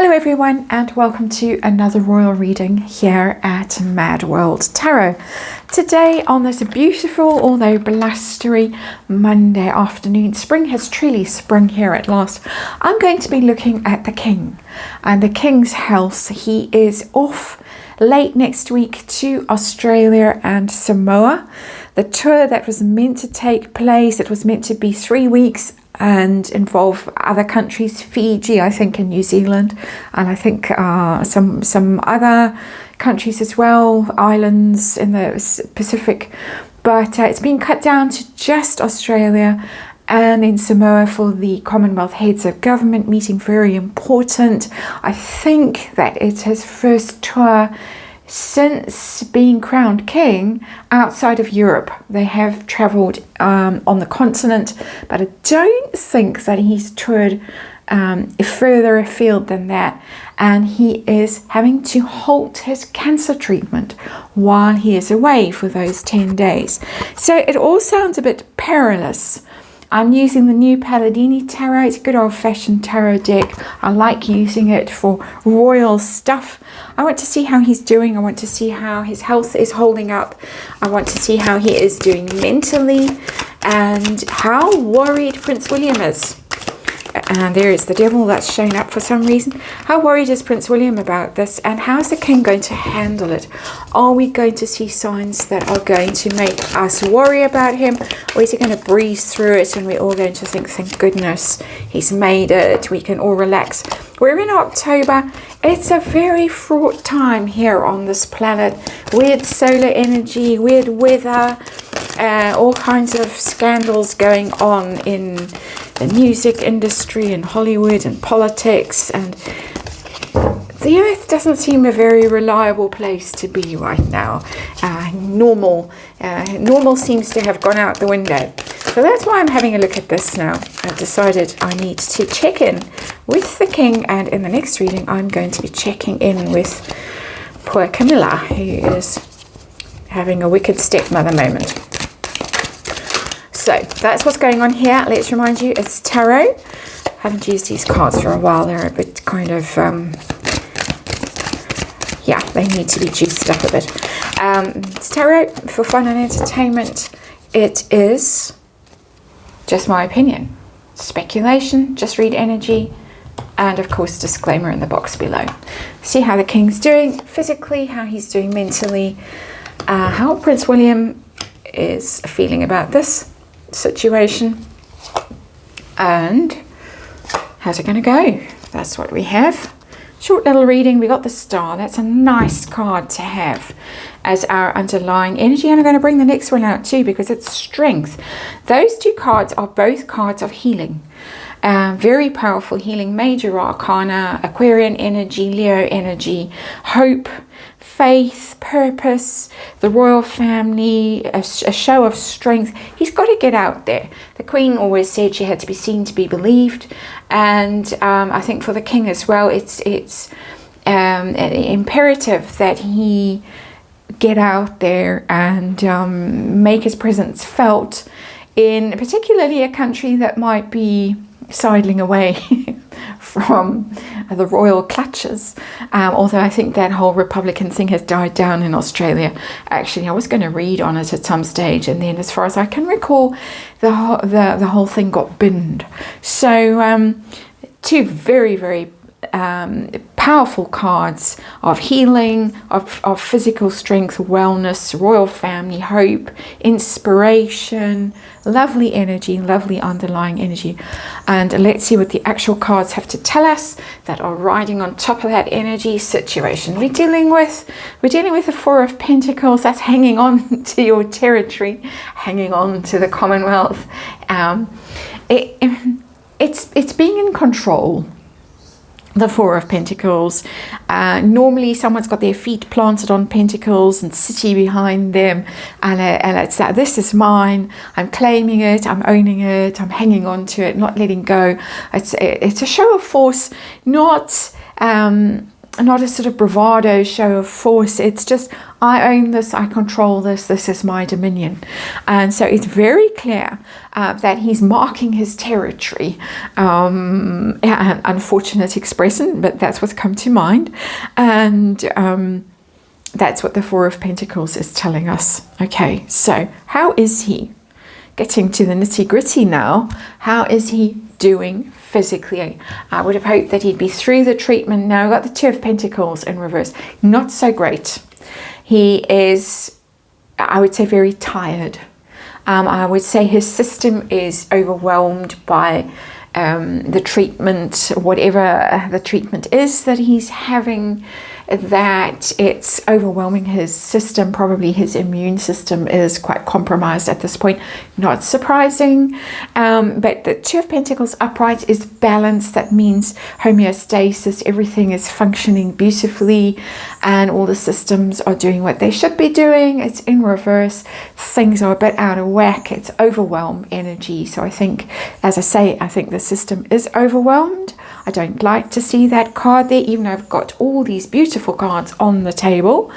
Hello everyone, and welcome to another royal reading here at Mad World Tarot. Today on this beautiful, although blustery Monday afternoon, spring has truly sprung here at last. I'm going to be looking at the King and the King's health. He is off late next week to Australia and Samoa. The tour that was meant to take place, it was meant to be 3 weeks and involve other countries, Fiji, I think, and New Zealand, and I think some other countries as well, islands in the Pacific, but it's been cut down to just Australia and in Samoa for the Commonwealth Heads of Government meeting. Very important. I think that it's his first tour since being crowned king outside of Europe. They have travelled on the continent, but I don't think that he's toured further afield than that, and he is having to halt his cancer treatment while he is away for those 10 days. So it all sounds a bit perilous. I'm using the new Palladini Tarot. It's a good old-fashioned tarot deck. I like using it for royal stuff. I want to see how he's doing. I want to see how his health is holding up. I want to see how he is doing mentally and how worried Prince William is. And there is the devil that's shown up for some reason. How worried is Prince William about this, and how's the King going to handle it? Are we going to see signs that are going to make us worry about him, or is he going to breeze through it and we're all going to think, thank goodness he's made it, we can all relax? We're in October. It's a very fraught time here on this planet. Weird solar energy, weird weather, all kinds of scandals going on in the music industry and Hollywood and politics, and the earth doesn't seem a very reliable place to be right now. Normal seems to have gone out the window. So that's why I'm having a look at this now. I've decided I need to check in with the King, and in the next reading I'm going to be checking in with poor Camilla, who is having a wicked stepmother moment. So that's what's going on here. Let's remind you, it's tarot. I haven't used these cards for a while. They're a bit kind of, yeah, they need to be juiced up a bit. It's tarot for fun and entertainment. It is just my opinion. Speculation, just read energy, and of course disclaimer in the box below. See how the King's doing physically, how he's doing mentally, how Prince William is feeling about this situation, and how's it going to go? That's what we have. Short little reading. We got the star. That's a nice card to have as our underlying energy, and I'm going to bring the next one out too because it's strength. Those two cards are both cards of healing. Very powerful healing. Major arcana, Aquarian energy, Leo energy, hope, faith, purpose, the royal family, a show of strength. He's got to get out there. The Queen always said she had to be seen to be believed, and I think for the King as well, it's imperative that he get out there and make his presence felt in particularly a country that might be sidling away from the royal clutches, although I think that whole Republican thing has died down in Australia. Actually, I was going to read on it at some stage, and then as far as I can recall, the whole thing got binned. So two very, very powerful cards of healing, of physical strength, wellness, royal family, hope, inspiration, lovely energy, lovely underlying energy. And let's see what the actual cards have to tell us that are riding on top of that energy situation. We're dealing with the Four of Pentacles. That's hanging on to your territory, hanging on to the Commonwealth. It's being in control. The Four of Pentacles. Normally someone's got their feet planted on pentacles and city behind them, and it's that this is mine, I'm claiming it, I'm owning it, I'm hanging on to it, not letting go. It's a show of force, not not a sort of bravado show of force. It's just, I own this, I control this, this is my dominion. And so it's very clear that he's marking his territory. An unfortunate expression, but that's what's come to mind. And that's what the Four of Pentacles is telling us. Okay, so how is he? Getting to the nitty-gritty now. How is he doing physically? I would have hoped that he'd be through the treatment. Now I've got the Two of Pentacles in reverse. Not so great. He is, I would say, very tired. I would say his system is overwhelmed by the treatment, whatever the treatment is that he's having, that it's overwhelming his system. Probably his immune system is quite compromised at this point. Not surprising. But the Two of Pentacles upright is balance. That means homeostasis. Everything is functioning beautifully and all the systems are doing what they should be doing. It's in reverse. Things are a bit out of whack. It's overwhelm energy. So I think, as I say, I think the system is overwhelmed. I don't like to see that card there, even though I've got all these beautiful cards on the table.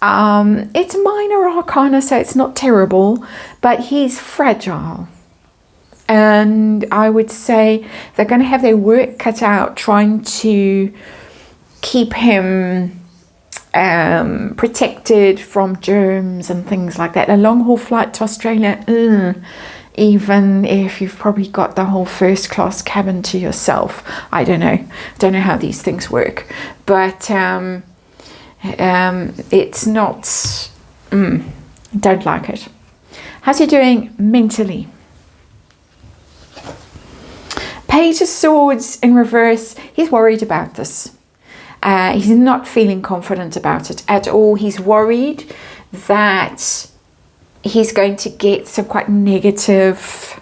It's minor arcana, so it's not terrible, but he's fragile. And I would say they're going to have their work cut out trying to keep him protected from germs and things like that. A long-haul flight to Australia, even if you've probably got the whole first class cabin to yourself. I don't know how these things work, but it's not, don't like it. How's he doing mentally? Page of Swords in reverse. He's worried about this. He's not feeling confident about it at all. He's worried that he's going to get some quite negative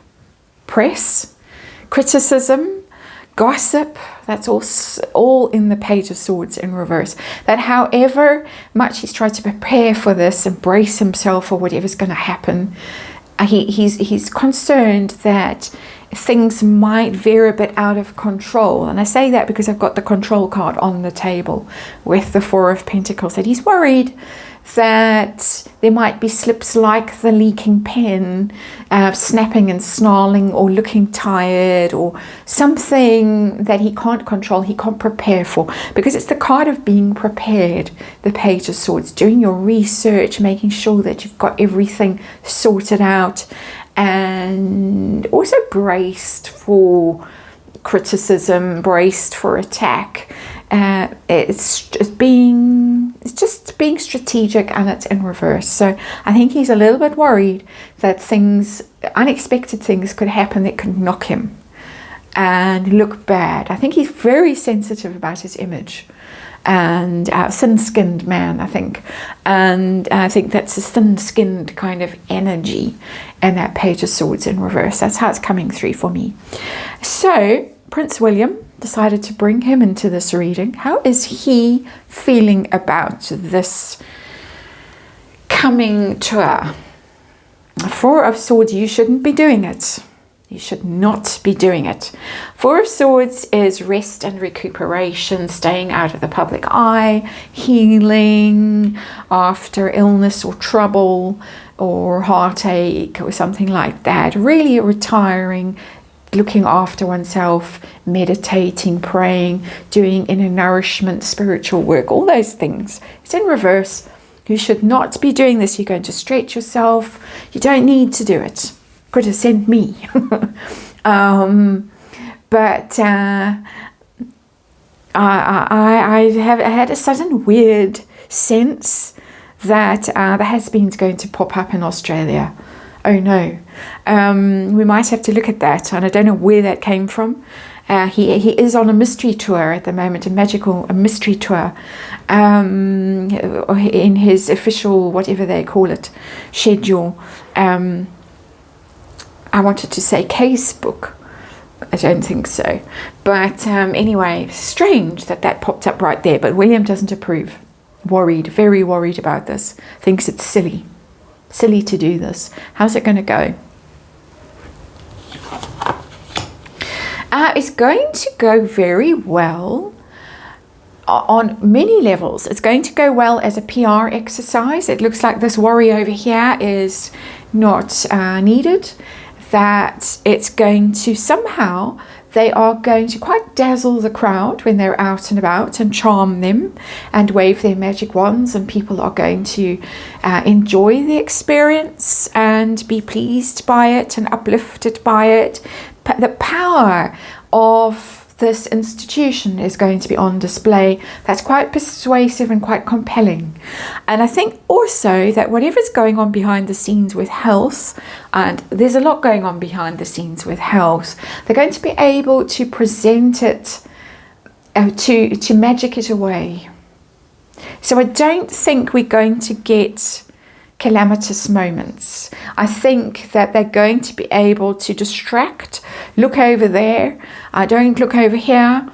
press, criticism, gossip. That's all in the Page of Swords in reverse. That however much he's tried to prepare for this, embrace himself for whatever's going to happen, he's concerned that things might veer a bit out of control. And I say that because I've got the control card on the table with the Four of Pentacles, that he's worried that there might be slips like the leaking pen, snapping and snarling, or looking tired, or something that he can't control, he can't prepare for, because it's the card of being prepared, the Page of Swords, doing your research, making sure that you've got everything sorted out, and also braced for criticism, braced for attack. It's just being strategic, and it's in reverse. So I think he's a little bit worried that unexpected things could happen that could knock him and look bad. I think he's very sensitive about his image, and thin-skinned man, I think. And I think that's a thin-skinned kind of energy in that Page of Swords in reverse. That's how it's coming through for me. So Prince William decided to bring him into this reading. How is he feeling about this coming tour? Four of Swords, you shouldn't be doing it. You should not be doing it. Four of Swords is rest and recuperation, staying out of the public eye, healing after illness or trouble or heartache or something like that. Really retiring, looking after oneself, meditating, praying, doing inner nourishment, spiritual work, all those things. It's in reverse. You should not be doing this. You're going to stretch yourself. You don't need to do it. Could have sent me. But I had a sudden weird sense that the has-been's going to pop up in Australia. Oh no. We might have to look at that, and I don't know where that came from. He is on a mystery tour at the moment, a mystery tour, in his official, whatever they call it, schedule. I wanted to say case book. I don't think so. But anyway, strange that popped up right there. But William doesn't approve. Worried, very worried about this. Thinks it's silly. Silly to do this. How's it going to go? It's going to go very well. on many levels, it's going to go well as a PR exercise. It looks like this worry over here is not needed, that it's going to somehow, they are going to quite dazzle the crowd when they're out and about and charm them and wave their magic wands, and people are going to enjoy the experience and be pleased by it and uplifted by it. The power of this institution is going to be on display. That's quite persuasive and quite compelling. And I think also that whatever's going on behind the scenes with health, and there's a lot going on behind the scenes with health, they're going to be able to present it, to magic it away. So I don't think we're going to get calamitous moments. I think that they're going to be able to distract. Look over there. Don't look over here.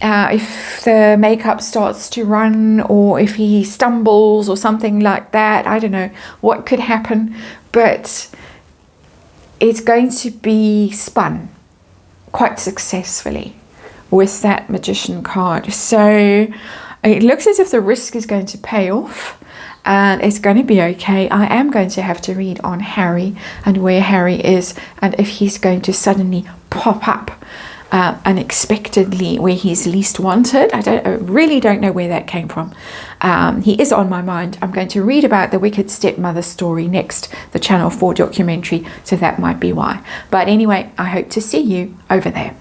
If the makeup starts to run, or if he stumbles or something like that, I don't know what could happen, but it's going to be spun quite successfully with that Magician card. So it looks as if the risk is going to pay off. And it's going to be okay. I am going to have to read on Harry and where Harry is, and if he's going to suddenly pop up unexpectedly where he's least wanted. I really don't know where that came from. He is on my mind. I'm going to read about the Wicked Stepmother story next, the Channel 4 documentary, so that might be why. But anyway, I hope to see you over there.